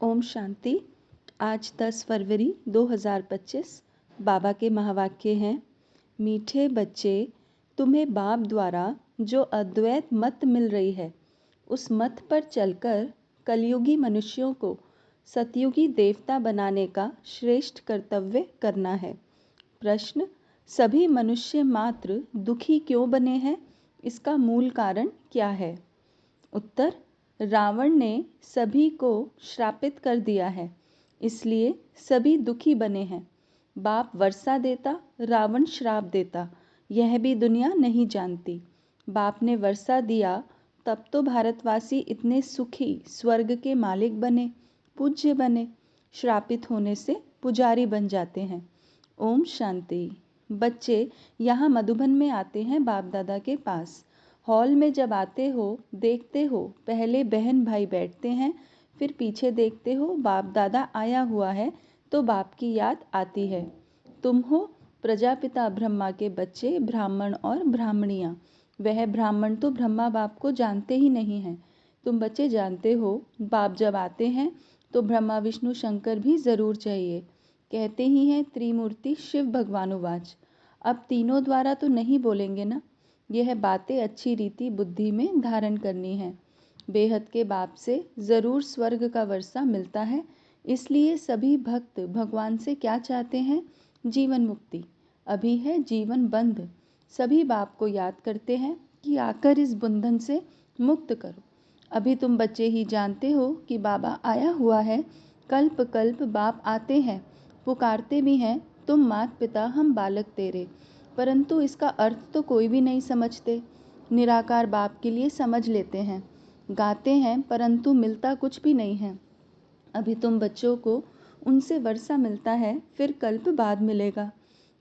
ओम शांति। आज 10 फरवरी 2025 बाबा के महावाक्य हैं। मीठे बच्चे, तुम्हें बाप द्वारा जो अद्वैत मत मिल रही है उस मत पर चलकर कलयुगी मनुष्यों को सतयुगी देवता बनाने का श्रेष्ठ कर्तव्य करना है। प्रश्न: सभी मनुष्य मात्र दुखी क्यों बने हैं? इसका मूल कारण क्या है? उत्तर: रावण ने सभी को श्रापित कर दिया है, इसलिए सभी दुखी बने हैं। बाप वर्षा देता, रावण श्राप देता, यह भी दुनिया नहीं जानती। बाप ने वर्षा दिया तब तो भारतवासी इतने सुखी स्वर्ग के मालिक बने, पूज्य बने। श्रापित होने से पुजारी बन जाते हैं। ओम शांति। बच्चे यहाँ मधुबन में आते हैं बाप दादा के पास। हॉल में जब आते हो देखते हो पहले बहन भाई बैठते हैं, फिर पीछे देखते हो बाप दादा आया हुआ है तो बाप की याद आती है। तुम हो प्रजापिता ब्रह्मा के बच्चे, ब्राह्मण और ब्राह्मणियाँ। वह ब्राह्मण तो ब्रह्मा बाप को जानते ही नहीं हैं। तुम बच्चे जानते हो बाप जब आते हैं तो ब्रह्मा विष्णु शंकर भी ज़रूर चाहिए। कहते ही हैं त्रिमूर्ति शिव भगवानुवाच। अब तीनों द्वारा तो नहीं बोलेंगे ना। यह बातें अच्छी रीति बुद्धि में धारण करनी है। बेहद के बाप से ज़रूर स्वर्ग का वर्षा मिलता है, इसलिए सभी भक्त भगवान से क्या चाहते हैं? जीवन मुक्ति। अभी है जीवन बंद। सभी बाप को याद करते हैं कि आकर इस बंधन से मुक्त करो। अभी तुम बच्चे ही जानते हो कि बाबा आया हुआ है। कल्प कल्प बाप आते हैं, पुकारते भी हैं, तुम मात पिता हम बालक तेरे, परंतु इसका अर्थ तो कोई भी नहीं समझते। निराकार बाप के लिए समझ लेते हैं, गाते हैं, परंतु मिलता कुछ भी नहीं है। अभी तुम बच्चों को उनसे वर्षा मिलता है, फिर कल्प बाद मिलेगा।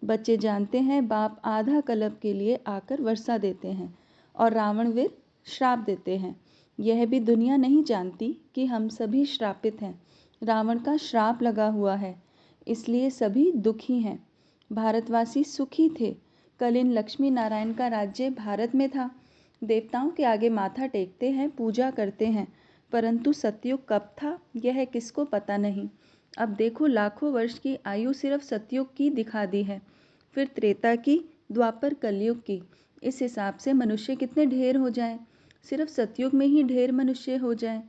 बच्चे जानते हैं बाप आधा कल्प के लिए आकर वर्षा देते हैं और रावणवीर श्राप देते हैं। यह भी दुनिया नहीं जानती कि हम सभी श्रापित हैं। रावण का श्राप लगा हुआ है, इसलिए सभी दुखी हैं। भारतवासी सुखी थे। कल इन लक्ष्मी नारायण का राज्य भारत में था। देवताओं के आगे माथा टेकते हैं, पूजा करते हैं, परंतु सतयुग कब था यह किसको पता नहीं। अब देखो लाखों वर्ष की आयु सिर्फ सतयुग की दिखा दी है, फिर त्रेता की, द्वापर कलयुग की। इस हिसाब से मनुष्य कितने ढेर हो जाएं। सिर्फ सतयुग में ही ढेर मनुष्य हो जाएं।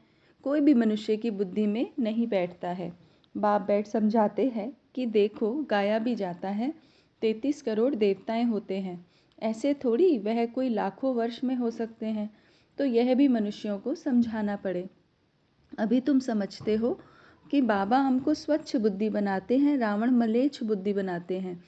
कोई भी मनुष्य की बुद्धि में नहीं बैठता है। बाप बैठ समझाते हैं कि देखो गाया भी जाता है, 33 करोड़ देवताएं होते हैं, ऐसे थोड़ी वह कोई लाखों वर्ष में हो सकते हैं। तो यह भी मनुष्यों को समझाना पड़े। अभी तुम समझते हो कि बाबा हमको स्वच्छ बुद्धि बनाते हैं, रावण मलेच्छ बुद्धि बनाते हैं।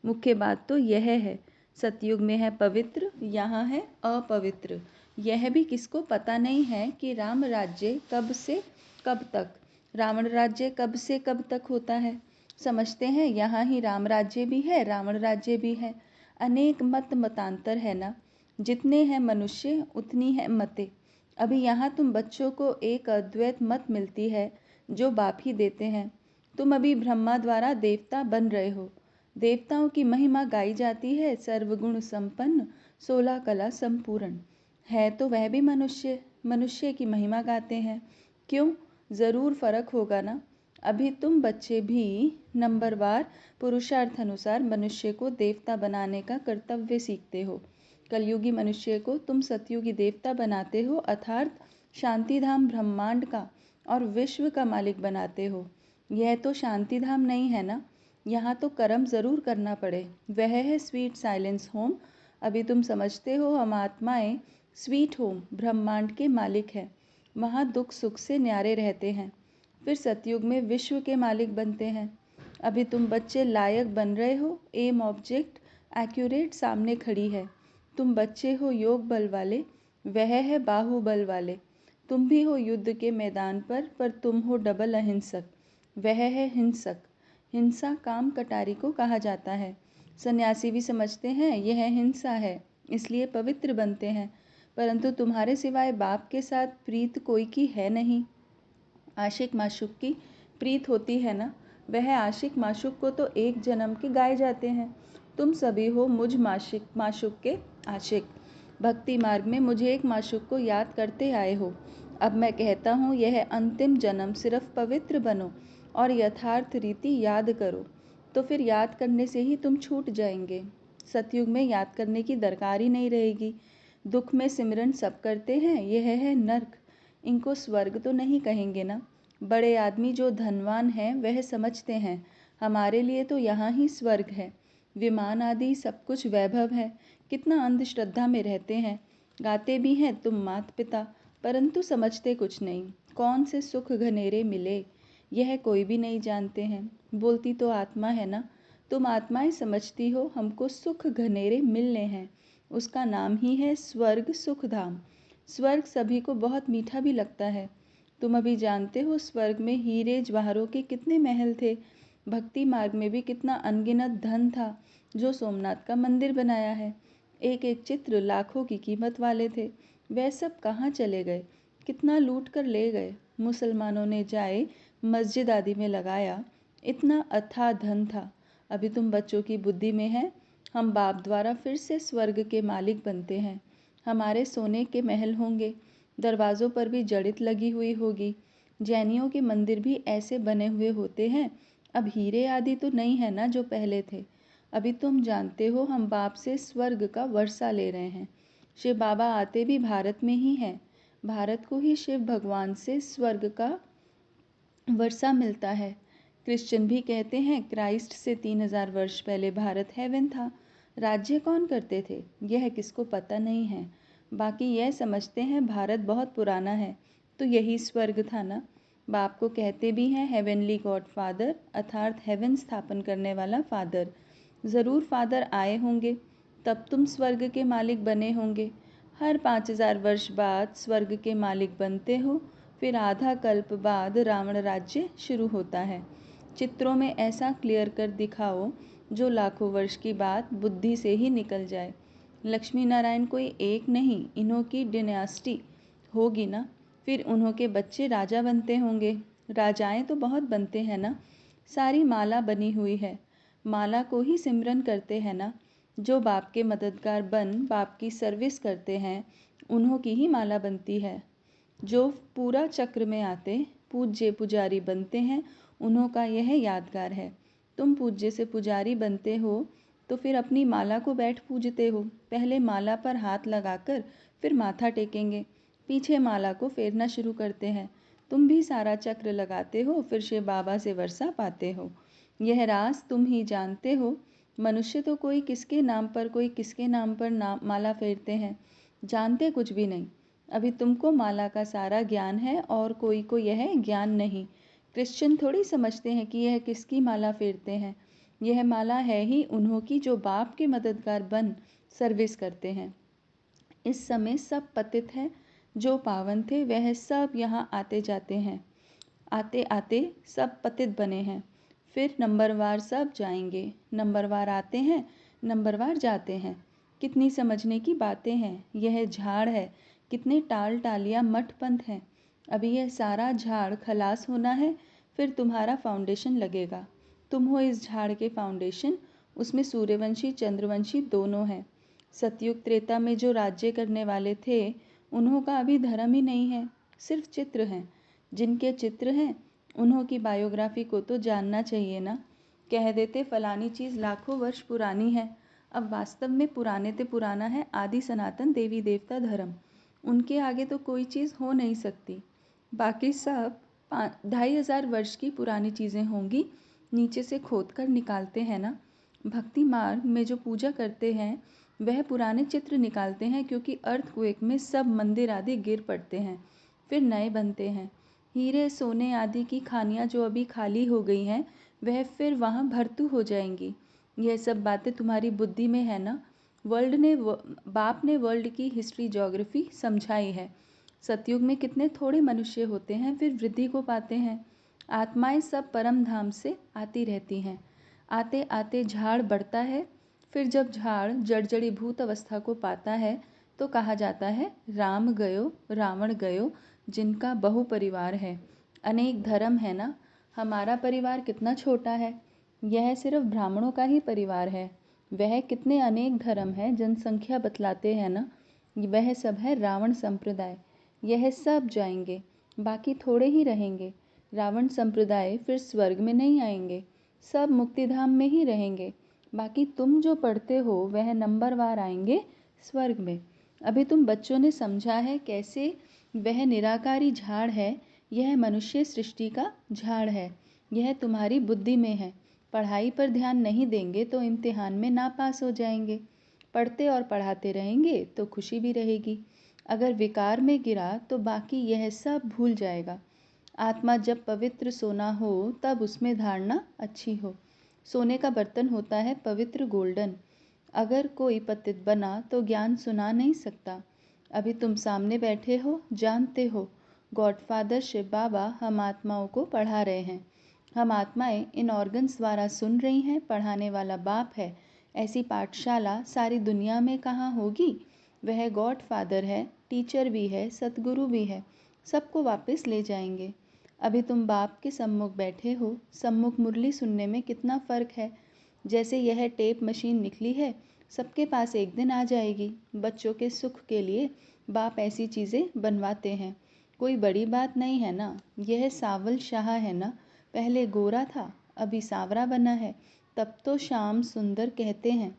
मुख्य बात तो यह है, सतयुग में है पवित्र, यहाँ है अपवित्र। यह भी किसको पता नहीं है कि राम राज्य कब से कब तक, रावण राज्य कब से कब तक होता है। समझते हैं यहाँ ही राम राज्य भी है, रावण राज्य भी है। अनेक मत मतांतर है ना। जितने हैं मनुष्य उतनी है मतें। अभी यहाँ तुम बच्चों को एक अद्वैत मत मिलती है जो बाप ही देते हैं। तुम अभी ब्रह्मा द्वारा देवता बन रहे हो। देवताओं की महिमा गाई जाती है, सर्वगुण संपन्न, 16 कला संपूर्ण। है तो वह भी मनुष्य, मनुष्य की महिमा गाते हैं। क्यों? ज़रूर फर्क होगा ना। अभी तुम बच्चे भी नंबरवार पुरुषार्थ अनुसार मनुष्य को देवता बनाने का कर्तव्य सीखते हो। कलयुगी मनुष्य को तुम सतयुगी देवता बनाते हो, अर्थात शांतिधाम ब्रह्मांड का और विश्व का मालिक बनाते हो। यह तो शांतिधाम नहीं है ना। यहाँ तो कर्म ज़रूर करना पड़े। वह है स्वीट साइलेंस होम। अभी तुम समझते हो हम आत्माएं स्वीट होम ब्रह्मांड के मालिक हैं। वहाँ दुख सुख से न्यारे रहते हैं, फिर सतयुग में विश्व के मालिक बनते हैं। अभी तुम बच्चे लायक बन रहे हो। एम ऑब्जेक्ट एक्यूरेट सामने खड़ी है। तुम बच्चे हो योग बल वाले, वह है बाहुबल वाले। तुम भी हो युद्ध के मैदान पर तुम हो डबल अहिंसक, वह है हिंसक। हिंसा काम कटारी को कहा जाता है। सन्यासी भी समझते हैं यह हिंसा है, इसलिए पवित्र बनते हैं, परंतु तुम्हारे सिवाय बाप के साथ प्रीत कोई की है नहीं। आशिक माशुक की प्रीत होती है ना। वह आशिक माशुक को तो एक जन्म के गाए जाते हैं। तुम सभी हो मुझ माशुक के आशिक। भक्ति मार्ग में मुझे एक माशुक को याद करते आए हो। अब मैं कहता हूँ यह अंतिम जन्म सिर्फ पवित्र बनो और यथार्थ रीति याद करो, तो फिर याद करने से ही तुम छूट जाएंगे। सतयुग में याद करने की दरकार ही नहीं रहेगी। दुख में सिमरन सब करते हैं, यह है नर्क। इनको स्वर्ग तो नहीं कहेंगे ना। बड़े आदमी जो धनवान हैं वह समझते हैं हमारे लिए तो यहाँ ही स्वर्ग है। विमान आदि सब कुछ वैभव है। कितना अंधश्रद्धा में रहते हैं। गाते भी हैं तुम मात पिता, परंतु समझते कुछ नहीं। कौन से सुख घनेरे मिले यह कोई भी नहीं जानते हैं। बोलती तो आत्मा है ना, तुम आत्माएं समझती हो हमको सुख घनेरे मिलने हैं। उसका नाम ही है स्वर्ग सुख धाम। स्वर्ग सभी को बहुत मीठा भी लगता है। तुम अभी जानते हो स्वर्ग में हीरे जवाहरों के कितने महल थे। भक्ति मार्ग में भी कितना अनगिनत धन था जो सोमनाथ का मंदिर बनाया है। एक एक चित्र लाखों की कीमत वाले थे। वह सब कहाँ चले गए, कितना लूट कर ले गए। मुसलमानों ने जाए मस्जिद आदि में लगाया, इतना अथाह धन था। अभी तुम बच्चों की बुद्धि में है, हम बाप द्वारा फिर से स्वर्ग के मालिक बनते हैं। हमारे सोने के महल होंगे, दरवाज़ों पर भी जड़ित लगी हुई होगी। जैनियों के मंदिर भी ऐसे बने हुए होते हैं। अब हीरे आदि तो नहीं है ना जो पहले थे। अभी तुम जानते हो हम बाप से स्वर्ग का वर्षा ले रहे हैं। शिव बाबा आते भी भारत में ही हैं। भारत को ही शिव भगवान से स्वर्ग का वर्षा मिलता है। क्रिश्चियन भी कहते हैं क्राइस्ट से 3000 वर्ष पहले भारत हेवन था। राज्य कौन करते थे यह किसको पता नहीं है। बाकी यह समझते हैं भारत बहुत पुराना है, तो यही स्वर्ग था ना। बाप को कहते भी हैं हेवनली गॉड फादर, अर्थात हेवन स्थापन करने वाला फादर। ज़रूर फादर आए होंगे, तब तुम स्वर्ग के मालिक बने होंगे। हर 5000 वर्ष बाद स्वर्ग के मालिक बनते हो, फिर आधा कल्प बाद रावण राज्य शुरू होता है। चित्रों में ऐसा क्लियर कर दिखाओ जो लाखों वर्ष की बात बुद्धि से ही निकल जाए। लक्ष्मी नारायण कोई एक नहीं, इन्हों की डिनास्टी होगी ना, फिर उन्हों के बच्चे राजा बनते होंगे। राजाएं तो बहुत बनते हैं ना, सारी माला बनी हुई है। माला को ही सिमरन करते हैं ना। जो बाप के मददगार बन बाप की सर्विस करते हैं उन्हों की ही माला बनती है। जो पूरा चक्र में आते पूज्य पुजारी बनते हैं उन्हों का यह यादगार है। तुम पूज्य से पुजारी बनते हो तो फिर अपनी माला को बैठ पूजते हो। पहले माला पर हाथ लगाकर फिर माथा टेकेंगे, पीछे माला को फेरना शुरू करते हैं। तुम भी सारा चक्र लगाते हो, फिर शिव बाबा से वर्षा पाते हो। यह राज तुम ही जानते हो। मनुष्य तो कोई किसके नाम पर कोई किसके नाम पर माला फेरते हैं, जानते कुछ भी नहीं। अभी तुमको माला का सारा ज्ञान है और कोई को यह ज्ञान नहीं। क्रिश्चियन थोड़ी समझते हैं कि यह किसकी माला फेरते हैं। यह माला है ही उन्हों की जो बाप के मददगार बन सर्विस करते हैं। इस समय सब पतित हैं, जो पावन थे वह सब यहाँ आते जाते हैं। आते आते सब पतित बने हैं। फिर नंबरवार सब जाएंगे, नंबरवार आते हैं, नंबरवार जाते हैं। कितनी समझने की बातें हैं। यह झाड़ है, कितने टाल टालियाँ मठ पंथ हैं। अभी यह सारा झाड़ खलास होना है, फिर तुम्हारा फाउंडेशन लगेगा। तुम हो इस झाड़ के फाउंडेशन। उसमें सूर्यवंशी चंद्रवंशी दोनों हैं। सतयुग त्रेता में जो राज्य करने वाले थे उन्हों का अभी धर्म ही नहीं है, सिर्फ चित्र हैं। जिनके चित्र हैं उन्हों की बायोग्राफी को तो जानना चाहिए ना। कह देते फलानी चीज़ लाखों वर्ष पुरानी है, अब वास्तव में पुराने ते पुराना है आदि सनातन देवी देवता धर्म। उनके आगे तो कोई चीज़ हो नहीं सकती। बाकी सब 2500 वर्ष की पुरानी चीज़ें होंगी, नीचे से खोद कर निकालते हैं ना। भक्ति मार्ग में जो पूजा करते हैं वह पुराने चित्र निकालते हैं, क्योंकि अर्थक्वेक में सब मंदिर आदि गिर पड़ते हैं, फिर नए बनते हैं। हीरे सोने आदि की खानियाँ जो अभी खाली हो गई हैं वह फिर वहाँ भरतू हो जाएंगी। यह सब बातें तुम्हारी बुद्धि में है ना। बाप ने वर्ल्ड की हिस्ट्री ज्योग्राफी समझाई है। सतयुग में कितने थोड़े मनुष्य होते हैं, फिर वृद्धि को पाते हैं। आत्माएं सब परम धाम से आती रहती हैं। आते आते झाड़ बढ़ता है, फिर जब झाड़ जड़जड़ी भूत अवस्था को पाता है तो कहा जाता है राम गयो रावण गयो, जिनका बहु परिवार है। अनेक धर्म है ना। हमारा परिवार कितना छोटा है, यह सिर्फ ब्राह्मणों का ही परिवार है। वह कितने अनेक धर्म है, जनसंख्या बतलाते हैं ना। वह सब है रावण संप्रदाय। यह सब जाएंगे, बाकी थोड़े ही रहेंगे। रावण संप्रदाय फिर स्वर्ग में नहीं आएंगे, सब मुक्तिधाम में ही रहेंगे। बाकी तुम जो पढ़ते हो वह नंबरवार आएंगे स्वर्ग में। अभी तुम बच्चों ने समझा है कैसे वह निराकारी झाड़ है, यह मनुष्य सृष्टि का झाड़ है। यह तुम्हारी बुद्धि में है। पढ़ाई पर ध्यान नहीं देंगे तो इम्तिहान में नापास हो जाएंगे। पढ़ते और पढ़ाते रहेंगे तो खुशी भी रहेगी। अगर विकार में गिरा तो बाकी यह सब भूल जाएगा। आत्मा जब पवित्र सोना हो तब उसमें धारणा अच्छी हो। सोने का बर्तन होता है पवित्र गोल्डन। अगर कोई पतित बना तो ज्ञान सुना नहीं सकता। अभी तुम सामने बैठे हो, जानते हो गॉडफादर शिव बाबा हम आत्माओं को पढ़ा रहे हैं। हम आत्माएं इन ऑर्गन्स द्वारा सुन रही हैं, पढ़ाने वाला बाप है। ऐसी पाठशाला सारी दुनिया में कहाँ होगी। वह गॉड फादर है, टीचर भी है, सतगुरु भी है, सबको वापस ले जाएंगे। अभी तुम बाप के सम्मुख बैठे हो, सम्मुख मुरली सुनने में कितना फ़र्क है। जैसे यह टेप मशीन निकली है, सबके पास एक दिन आ जाएगी। बच्चों के सुख के लिए बाप ऐसी चीज़ें बनवाते हैं, कोई बड़ी बात नहीं है ना। यह सावल शाह है ना, पहले गोरा था अभी सांवरा बना है, तब तो श्याम सुंदर कहते हैं।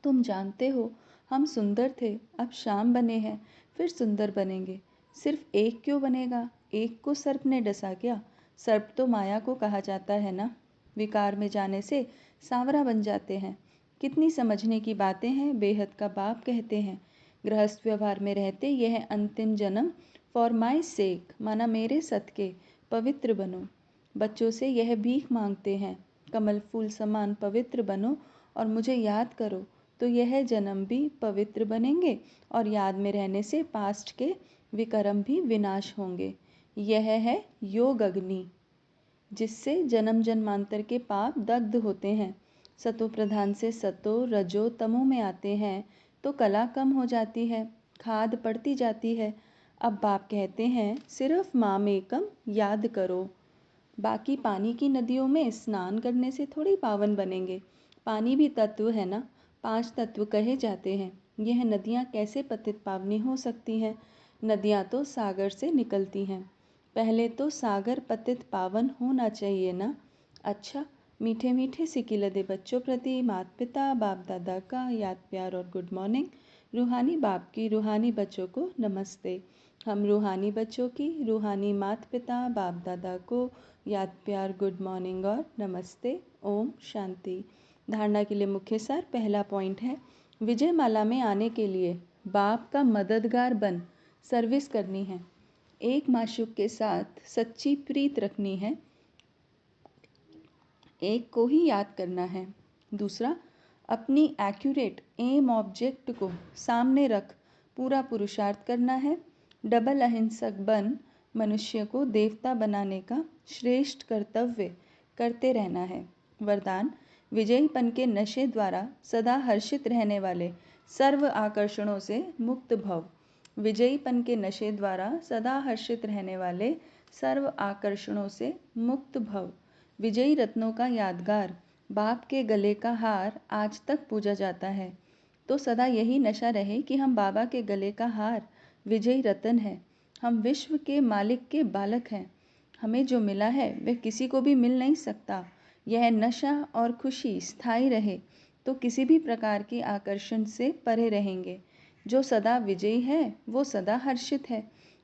तुम जानते हो हम सुंदर थे, अब श्याम बने हैं, फिर सुंदर बनेंगे। सिर्फ एक क्यों बनेगा, एक को सर्प ने डसा क्या। सर्प तो माया को कहा जाता है ना। विकार में जाने से सांवरा बन जाते हैं। कितनी समझने की बातें हैं, बेहद का बाप कहते हैं। गृहस्थ व्यवहार में रहते यह अंतिम जन्म फॉर माई सेक, माना मेरे सदके पवित्र बनो। बच्चों से यह भीख मांगते हैं, कमल फूल समान पवित्र बनो और मुझे याद करो, तो यह जन्म भी पवित्र बनेंगे और याद में रहने से पास्ट के विकर्म भी विनाश होंगे। यह है योग अग्नि, जिससे जन्म जन्मांतर के पाप दग्ध होते हैं। सतो प्रधान से सतो रजो तमो में आते हैं तो कला कम हो जाती है, खाद पड़ती जाती है। अब बाप कहते हैं सिर्फ माम एकम याद करो। बाकी पानी की नदियों में स्नान करने से थोड़ी पावन बनेंगे। पानी भी तत्व है ना, 5 तत्व कहे जाते हैं। यह नदियाँ कैसे पतित पावनी हो सकती हैं। नदियाँ तो सागर से निकलती हैं। पहले तो सागर पतित पावन होना चाहिए ना। अच्छा, मीठे मीठे सिक्की लदे बच्चों प्रति माता पिता बाप दादा का याद प्यार और गुड मॉर्निंग। रूहानी बाप की रूहानी बच्चों को नमस्ते। हम रूहानी बच्चों की रूहानी माता पिता बाप दादा को याद प्यार गुड मॉर्निंग और नमस्ते। ओम शांति। धारणा के लिए मुख्य सार। पहला पॉइंट है, विजय माला में आने के लिए बाप का मददगार बन सर्विस करनी है। एक माशूक के साथ सच्ची प्रीत रखनी है, एक को ही याद करना है। दूसरा, अपनी एक्यूरेट एम ऑब्जेक्ट को सामने रख पूरा पुरुषार्थ करना है। डबल अहिंसक बन मनुष्य को देवता बनाने का श्रेष्ठ कर्तव्य करते रहना है। वरदान, विजयीपन के नशे द्वारा सदा हर्षित रहने वाले सर्व आकर्षणों से मुक्त भव। विजयीपन के नशे द्वारा सदा हर्षित रहने वाले सर्व आकर्षणों से मुक्त भव। विजयी रत्नों का यादगार बाप के गले का हार आज तक पूजा जाता है, तो सदा यही नशा रहे कि हम बाबा के गले का हार विजयी रतन है। हम विश्व के मालिक के बालक हैं। हमें जो मिला है वह किसी को भी मिल नहीं सकता। यह नशा और खुशी स्थायी रहे तो किसी भी प्रकार के आकर्षण से परे रहेंगे। जो सदा विजयी है वो सदा हर्षित है,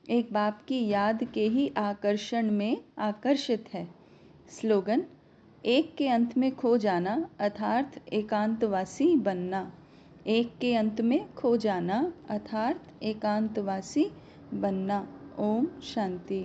एक बाप की याद के ही आकर्षण में आकर्षित है। स्लोगन, एक के अंत में खो जाना अर्थात एकांतवासी बनना। एक के अंत में खो जाना अर्थात एकांतवासी बनना। ओम शांति।